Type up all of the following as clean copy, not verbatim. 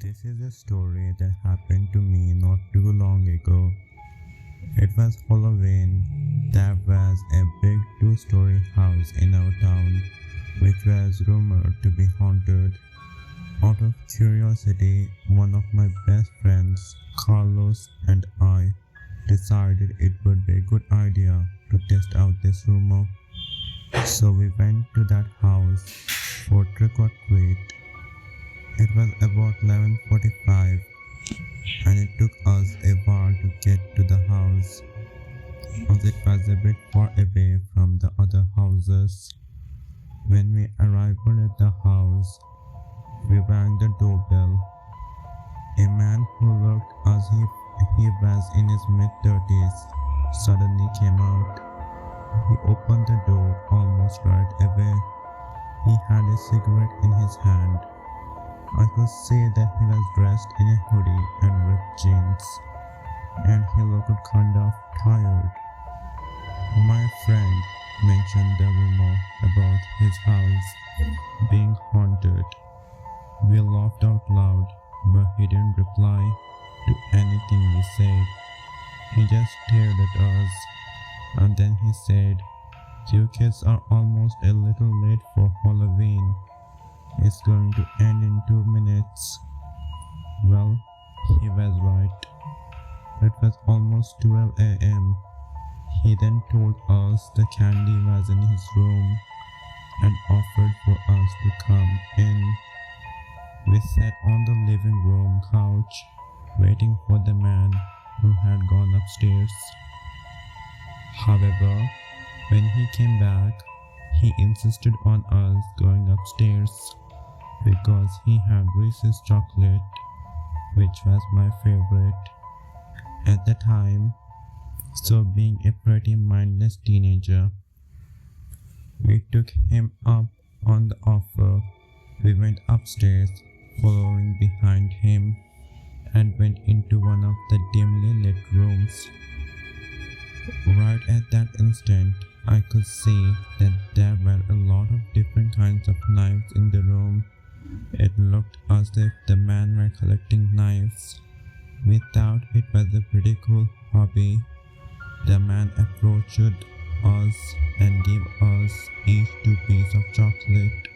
This is a story that happened to me not too long ago. It was Halloween. There was a big two-story house in our town, which was rumored to be haunted. Out of curiosity, one of my best friends, Carlos, and I decided it would be a good idea to test out this rumor. So we went to that house for trick or treat. It was about 11:45 and it took us a while to get to the house as it was a bit far away from the other houses. When we arrived at the house, we rang the doorbell. A man who looked as if he was in his mid-30s suddenly came out. He opened the door almost right away. He had a cigarette in his hand. I could see that he was dressed in a hoodie and ripped jeans, and he looked kind of tired. My friend mentioned the rumor about his house being haunted. We laughed out loud, but he didn't reply to anything we said. He just stared at us, and then he said, "You kids are almost a little late for Halloween. It's going to end in 2 minutes." Well, he was right. It was almost 12 a.m. He then told us the candy was in his room and offered for us to come in. We sat on the living room couch waiting for the man who had gone upstairs. However, when he came back, he insisted on us going upstairs because he had Reese's chocolate, which was my favorite at the time. So being a pretty mindless teenager, we took him up on the offer. We went upstairs, following behind him, and went into one of the dimly lit rooms. Right at that instant, I could see that there were a lot of different kinds of knives in the room. It looked as if the man were collecting knives. We thought it was a pretty cool hobby. The man approached us and gave us each 2 pieces of chocolate.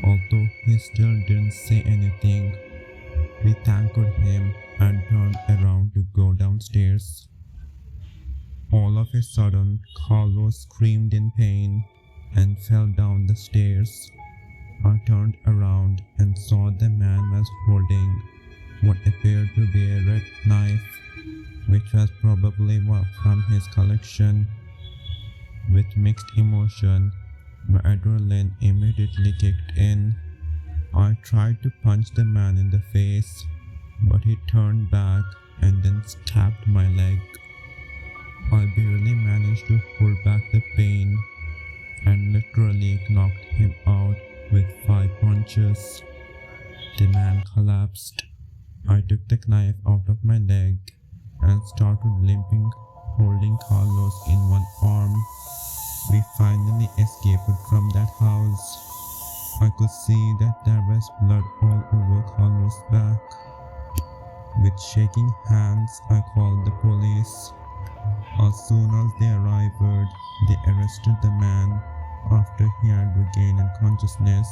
Although he still didn't say anything, we thanked him and turned around to go downstairs. All of a sudden, Carlos screamed in pain and fell down the stairs. I turned around and saw the man was holding what appeared to be a red knife, which was probably from his collection. With mixed emotion, my adrenaline immediately kicked in. I tried to punch the man in the face, but he turned back and then stabbed my leg. I barely managed to hold back the pain and literally knocked him out with 5 punches. The man collapsed. I took the knife out of my leg and started limping, holding Carlos in one arm. We finally escaped from that house. I could see that there was blood all over Carlos' back. With shaking hands, I called the police. As soon as they arrived, they arrested the man after he had regained consciousness.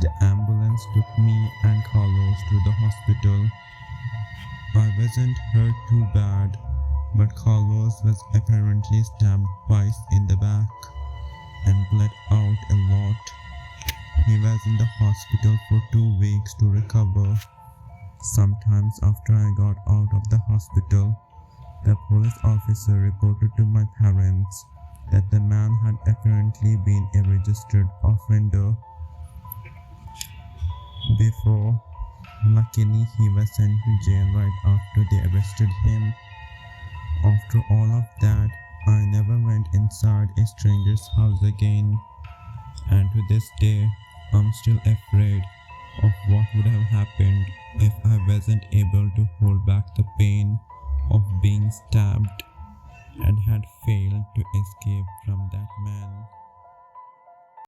The ambulance took me and Carlos to the hospital. I wasn't hurt too bad, but Carlos was apparently stabbed twice in the back and bled out a lot. He was in the hospital for 2 weeks to recover. Sometimes after I got out of the hospital, the police officer reported to my parents that the man had apparently been a registered offender before. Luckily, he was sent to jail right after they arrested him. After all of that, I never went inside a stranger's house again, and to this day, I'm still afraid of what would have happened if I wasn't able to hold back the pain of being stabbed and had failed to escape from that man.